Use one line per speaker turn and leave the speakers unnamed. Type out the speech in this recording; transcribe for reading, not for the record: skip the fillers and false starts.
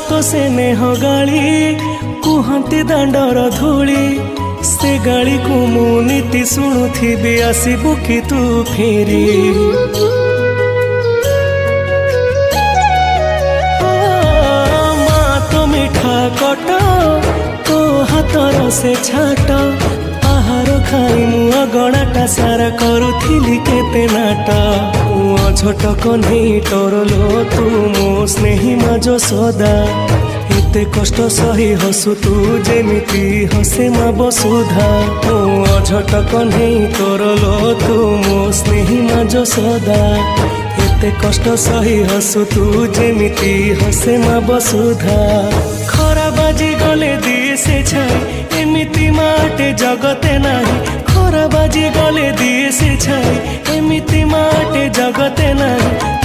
तो से नेह गाली कुहती दांडर धूली से गाली को मु नीति शुणुथी आसबु कि तू फेरी माँ तो मिठा कट तो हाथर से छाट आहार खाई मु अगणाटा सारा करुथिली केते नाट झट कन्हई टरलो तू मो स्नेही माजो सदा एते कष्ट सही हसु तू जेमिति हसे मा बसुधा झट कन्हई टरलो तू मो स्नेही माजो सदा एते कष्ट सही हसु तू जेमिति हसे मा बसुधा खरा बाजी गले दिए से छाई एमिति माटे जगते नाही खरा बाजी गले दिए से छाई एमिति माटे जगते नाही